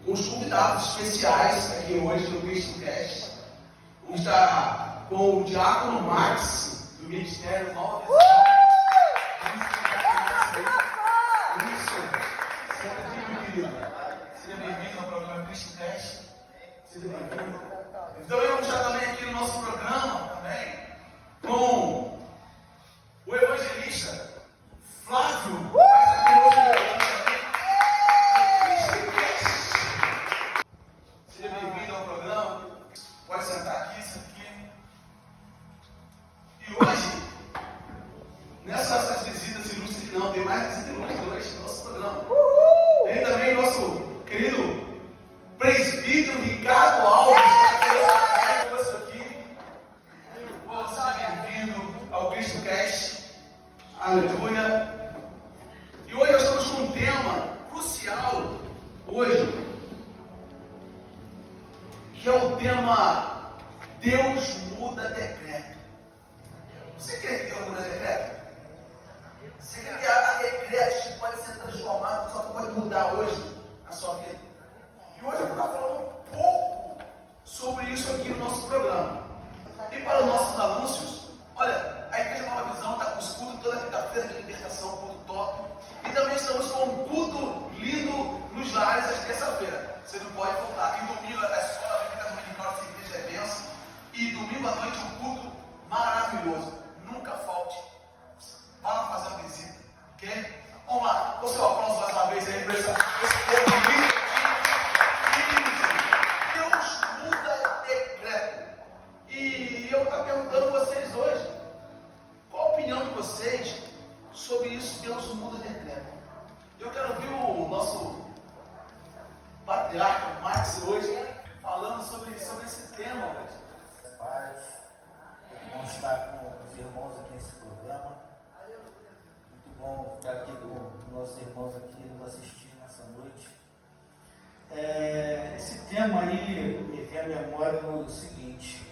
uns convidados especiais aqui hoje no CristoCast. Vamos estar com o Diácono Max, do Ministério Nova Visão. Seja bem-vindo ao programa CristoCast. Seja bem-vindo. Então, eu vou estar também aqui no nosso programa, também, com o evangelista Flávio. Seja bem-vindo ao programa. Pode sentar aqui, isso aqui. E hoje, nessas visitas ilustres, não, tem mais visitas ilustres hoje no nosso programa. Tem também nosso querido presbítero Ricardo Alves. Isso aqui. Seja bem-vindo ao CristoCast. Aleluia. E hoje nós estamos com um tema crucial, hoje, que é o tema Deus muda decreto. Você crê que Deus muda decreto? Você crê que há decretos que podem ser transformados, só que pode mudar hoje a sua vida? E hoje eu vou estar falando um pouco sobre isso aqui no nosso programa. E para os nossos anúncios, olha, a Igreja Nova Visão está com os cultos toda quinta-feira de libertação, culto top. E também estamos com um culto lindo nos lares às terça-feira. Você não pode faltar. E domingo a escola bíblica dominical da igreja é bênção. E domingo à noite um culto maravilhoso. Nunca falte. Vá lá fazer uma visita. Ok? Vamos lá. O seu aplauso mais uma vez aí para esse povo lindo. Deus muda decreto. E eu estou perguntando a vocês hoje, qual a opinião de vocês sobre isso? Deus muda decreto. Eu quero ouvir o nosso patriarca Max hoje falando sobre esse tema. Paz, muito bom estar com os irmãos aqui nesse programa. Muito bom estar aqui com os nossos irmãos aqui nos assistindo nessa noite. Esse tema aí me vem à memória o seguinte: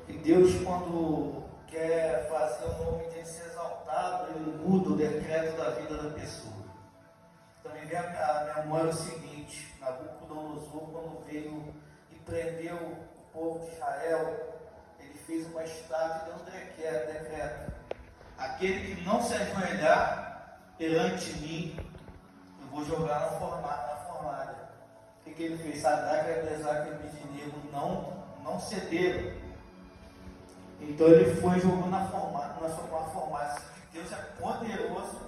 que Deus, quando quer fazer o nome dele ser exaltado, ele muda o decreto da vida da pessoa. Então me vem à memória o seguinte: Nabucodonosor, quando veio e prendeu o povo de Israel, ele fez uma estátua e deu um decreto: aquele que não se ajoelhar perante mim, eu vou jogar na fornalha. O que ele fez? Sadraque, Mesaque e Abednego não cederam. Então ele foi jogando na fornalha. Deus é poderoso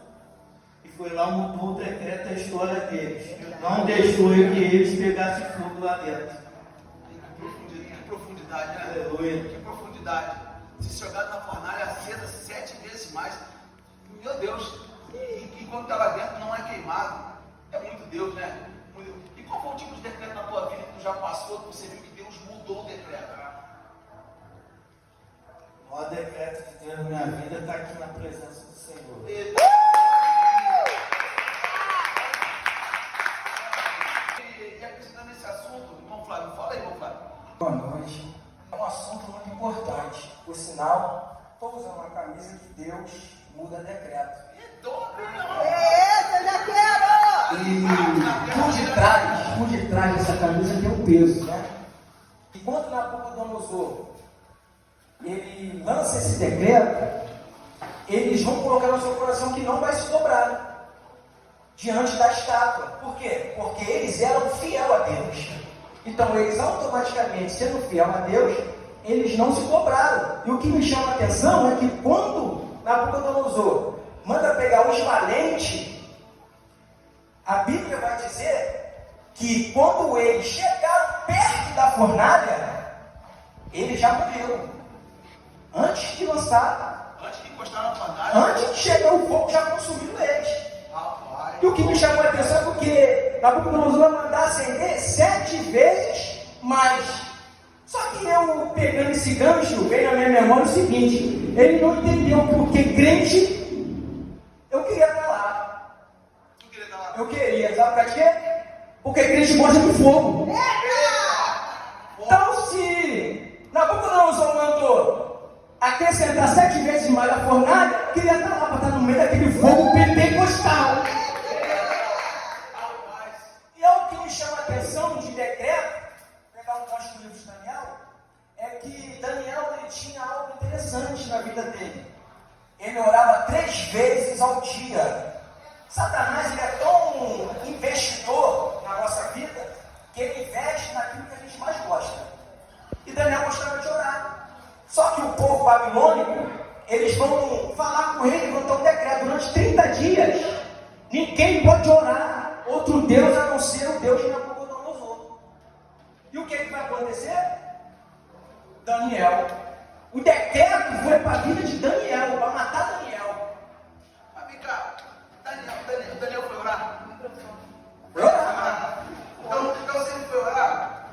e foi lá, mudou o decreto da história deles. Não deixou que eles pegassem fogo lá dentro. Que profundidade, né? Aleluia. Que profundidade. Se jogado na fornalha acesa 7 vezes mais. Meu Deus. E quando está lá dentro não é queimado. É muito Deus, né? E qual foi o tipo de decreto na tua vida que tu já passou, que você viu que Deus mudou o decreto? O maior decreto de Deus na minha vida está aqui na presença do Senhor. E acrescentando nesse assunto, irmão Flávio, fala aí, irmão Flávio. Boa noite. É um assunto muito importante. Por sinal, estou usando uma camisa que Deus muda decreto. Esse eu já quero! E por detrás dessa camisa tem um peso, né? E quando Nabucodonosor ele lança esse decreto, eles vão colocar no seu coração que não vai se dobrar diante da estátua. Por quê? Porque eles eram fiel a Deus. Então eles automaticamente, sendo fiel a Deus, eles não se dobraram. E o que me chama a atenção é que quando Nabucodonosor manda pegar os valentes, a Bíblia vai dizer que quando eles chegaram perto da fornalha, eles já morreram. Antes de lançar, Antes de encostar na fornalha. antes de chegar o fogo, já consumiu eles. Rapaz. E o que me chamou a atenção é porque Nabucodonosor vai mandar acender 7 vezes mais. Só que eu, pegando esse gancho, veio na minha memória o seguinte: ele não entendeu porque crente, eu queria estar lá. Tu queria estar lá? Eu queria, sabe pra quê? Porque crente gosta de fogo. Então, se Nabucodonosor mandou acrescentar 7 vezes mais a fornalha, eu queria estar lá para estar no meio daquele fogo pentecostal. E é o que me chama a atenção. compreensão de decreto, pegar um gancho do livro de Daniel, é que Daniel ele tinha algo interessante na vida dele. Ele orava 3 vezes ao dia. Satanás ele é tão investidor na nossa vida que ele investe naquilo que a gente mais gosta. E Daniel gostava de orar. Só que o povo babilônico, eles vão falar com ele, vão ter um decreto durante 30 dias. Ninguém pode orar outro Deus a não ser o Deus de Nabucodonosor. E o que vai acontecer? Daniel. O decreto foi para a vida de Daniel, para matar Daniel. Mas vem cá, Daniel foi orar? Foi orar. Então se ele foi orar,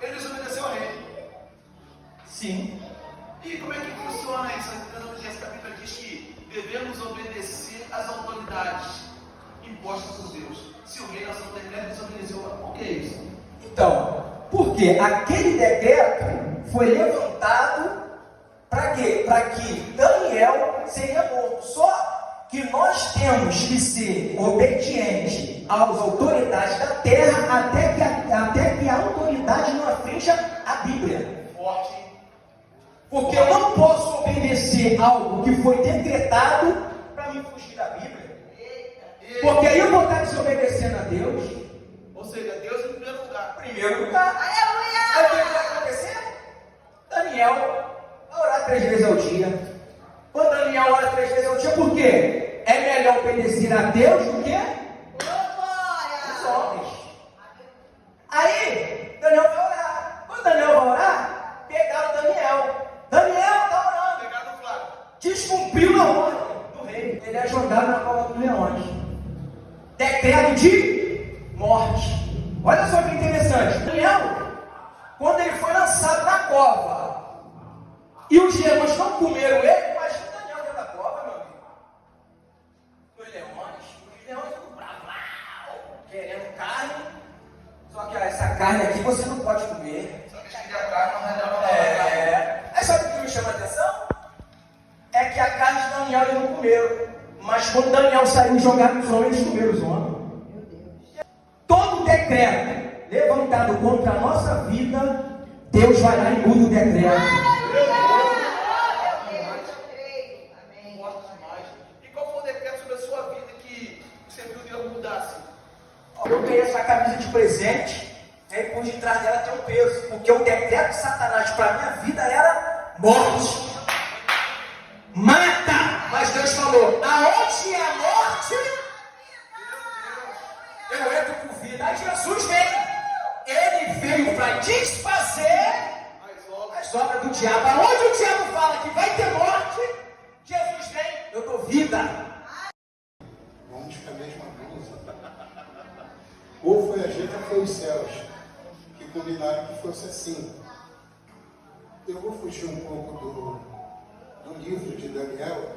ele desobedeceu ao rei. Sim. E como é que funciona isso? Esse capítulo diz que devemos obedecer às autoridades impostas por Deus. Se o rei lançou o decreto, desobedeceu. Por que isso? Então, porque aquele decreto foi levantado para quê? Para que Daniel seria morto. Só que nós temos que ser obedientes às autoridades da terra até que a autoridade não aflige a Bíblia. Forte. Porque eu não posso obedecer algo que foi decretado para me fugir da Bíblia. Porque aí eu vou estar desobedecendo a Deus. Ou seja, Deus em primeiro lugar. Primeiro lugar. Aleluia! Aí o que vai acontecer? Daniel vai orar 3 vezes ao dia. Quando Daniel ora 3 vezes ao dia, por quê? É melhor obedecer a Deus do que os homens. Aí, Daniel vai orar. Quando Daniel vai orar, pegaram Daniel. Daniel está orando. Pegar no flaco. Descumpriu a ordem do rei. Ele é jogado na cova dos leões. Decreto de morte. Olha só que interessante. Daniel, quando ele foi lançado na cova, e os leões não comeram ele, imagina Daniel dentro da cova, meu amigo. Os leões ficam bravos, querendo carne. Só que essa carne aqui você não pode comer. Só que queria a carne, mas Daniel não vai. Aí sabe o que me chama a atenção? É que a carne de Daniel eles não comeram. Mas quando Daniel saiu jogar nos homens, eles comeram os homens. Todo decreto levantado contra a nossa vida, Deus vai lá e muda o decreto. Forte demais. E qual foi o decreto sobre a sua vida que você viu Deus mudasse? Eu ganhei essa camisa de presente, e por detrás dela tem um peso, porque o decreto de Satanás para a minha vida era morte. Mata! Mas Deus falou, aonde é a morte, eu entro com vida. Aí Jesus veio. Ele veio para desfazer as obras do diabo. Aonde o diabo fala que vai ter morte, Jesus vem, eu dou vida. Vamos com a mesma blusa. Ou foi a gente ou foi os céus que combinaram que fosse assim. Eu vou fugir um pouco do livro de Daniel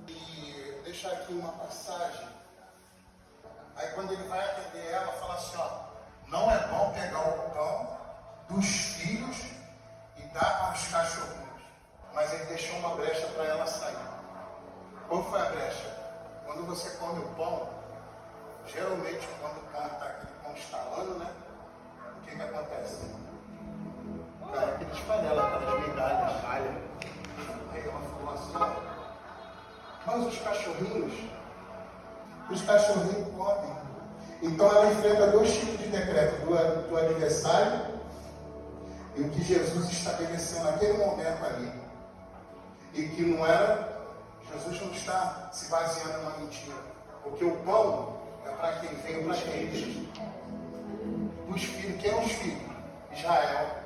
e deixar aqui uma passagem. Aí quando ele vai atender ela, fala assim, ó, não é bom pegar o pão dos filhos e dar aos cachorrinhos. Mas ele deixou uma brecha para ela sair. Qual foi a brecha? Quando você come o pão, geralmente quando o pão está aquele pão estalando, né? O que acontece? Cara, aqueles panelas, aquelas migalhas, falha. Aí ela falou assim, ó, mas os cachorrinhos comem. Então ela enfrenta 2 tipos de decreto, do aniversário e o que Jesus estabeleceu naquele momento ali. E que não era, Jesus não está se baseando numa mentira, porque o pão é para quem veio para eles. Dos filhos, quem é os filhos? Israel.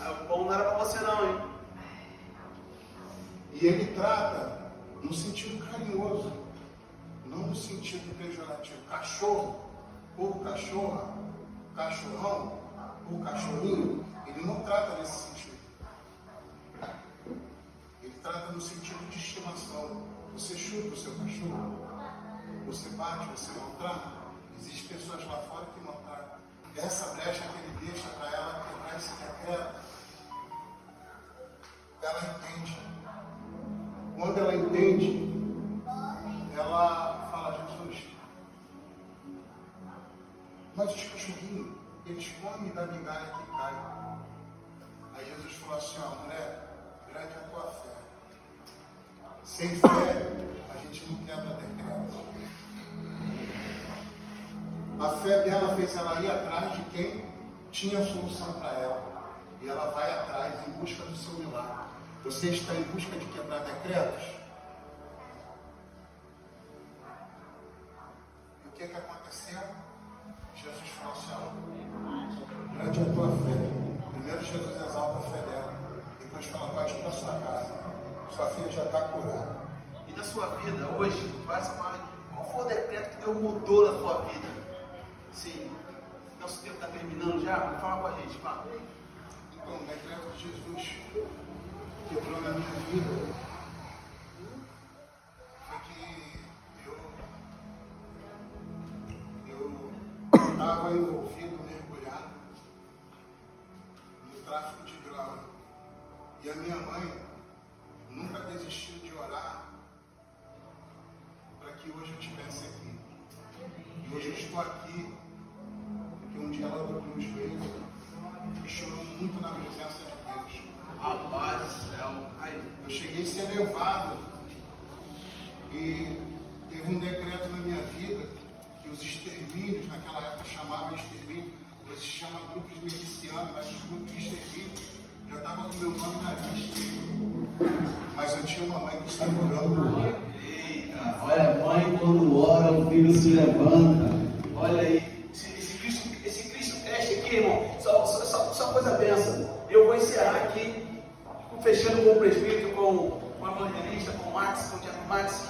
O pão não era para você não, hein? E ele trata no sentido carinhoso, não no sentido pejorativo. Cachorro, ou cachorra, cachorrão, ou cachorrinho, ele não trata nesse sentido. Ele trata no sentido de estimação. Você chuta o seu cachorro, você bate, você maltrata. Existem pessoas lá fora que maltratam. Essa brecha que ele deixa para ela quebrar esse decreto, ela entende. Quando ela entende, ela fala, Jesus, Mas os cachorrinhos, eles comem da migalha que cai. Aí Jesus falou assim, ó, mulher, grande é a tua fé. Sem fé, a gente não quebra decreto. A fé dela fez ela ir atrás de quem tinha a solução para ela. E ela vai atrás em busca do seu milagre. Você está em busca de quebrar decretos? E o que aconteceu? Jesus falou assim, ó, grande é a tua fé. Primeiro Jesus exalta a fé dela. Depois fala, pode ir para sua casa. Sua filha já está curada. E na sua vida hoje, qual foi o decreto que Deus mudou na sua vida? Sim. Nosso tempo está terminando já? Fala com a gente, fala. Então, o decreto de Jesus quebrou na minha vida foi que eu estava envolvido, mergulhado no tráfico de droga. E a minha mãe nunca desistiu de orar para que hoje eu estivesse aqui. E hoje eu estou aqui porque um dia ela dobrou os joelhos e chorou muito na presença de Deus. Rapaz do céu. Aí. Eu cheguei a ser levado e teve um decreto na minha vida que os extermínios, naquela época chamavam de extermínio, hoje se chama grupos de milicianos, mas os grupos de extermínio já estavam com meu nome na lista. Mas eu tinha uma mãe que estava orando por mim. Eita. Olha, mãe, quando ora, o filho se levanta. Olha aí. Esse Cristo teste aqui, irmão. Só coisa benção. Eu vou encerrar aqui, fechando com o presbítero, com o evangelista, com o Max, com o Tiago Max.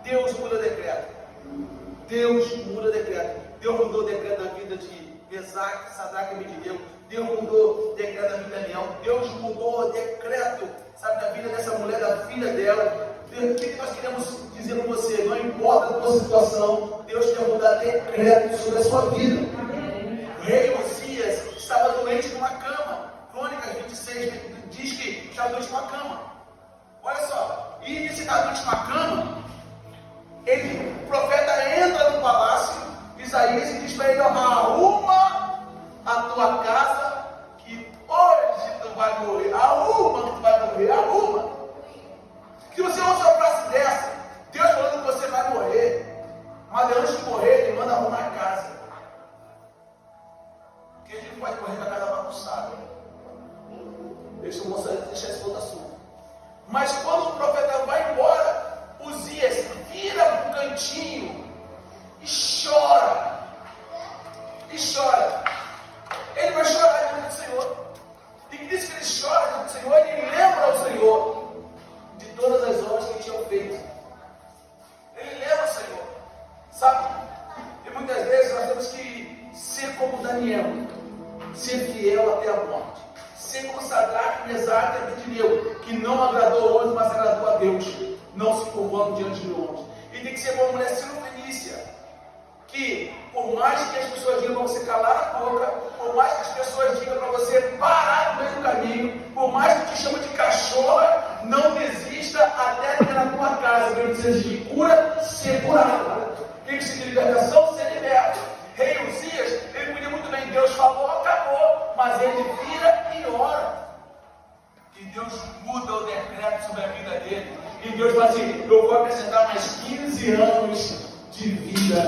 Deus muda decreto. Deus muda decreto. Deus mudou o decreto na vida de Mesaque, Sadraque e Abednego. Deus mudou o decreto na vida de Daniel. Deus mudou o decreto, sabe, da vida dessa mulher, da filha dela. O que nós queremos dizer para você? Não importa a tua situação, Deus quer mudar decreto sobre a sua vida. O rei Osias estava doente numa cama. Crônicas 26 diz que estava doente numa cama. Olha só, e nesse estava doente numa cama, o profeta entra no palácio, Isaías, e diz para ele: arruma a tua casa, que hoje tu vai morrer. Arruma que tu vai morrer, arruma. Que você usa uma frase dessa, Deus falando que você vai morrer, mas antes de morrer, ele manda arrumar a casa. Porque a gente não pode correr para a casa bagunçada. Deixa eu mostrar, deixa esse ponto assunto. Mas quando o profeta vai embora, Uzias vira para um cantinho e chora. E chora. Ele vai chorar diante do Senhor. E diz que ele chora diante do Senhor, ele lembra ao Senhor de todas as obras que ele tinha feito. Ele lembra ao Senhor. Sabe? E muitas vezes nós temos que ser como Daniel, ser fiel até a morte. Ser como Sadraque, Mesaque e Abednego, que não agradou ao homem, mas agradou a Deus. Não se curvando diante de homens. E tem que ser como a mulher Sirofenícia, que por mais que as pessoas digam para você calar a boca, por mais que as pessoas digam para você parar no meio do caminho, por mais que te chamem de cachorra, não desista até ter na tua casa. Quem precisa de cura, ser curado. Quem precisa de libertação, ser liberto. Rei Uzias, ele podia muito bem, Deus falou, acabou, mas ele vira e ora. E Deus muda o decreto sobre a vida dele. E Deus fala assim: eu vou acrescentar mais 15 anos de vida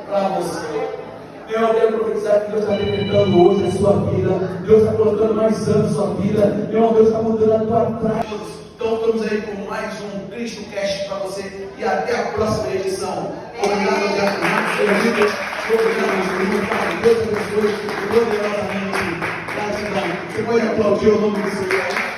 para você. Eu quero profetizar que Deus está decretando hoje a sua vida. Deus está colocando mais anos na sua vida. Deus está mudando a tua prática. Então estamos aí com mais um Cristo Cast para você. E até a próxima edição. Obrigado, Deus. Obrigado, Deus abençoe poderosamente. Gratidão. Você pode aplaudir o nome do Senhor.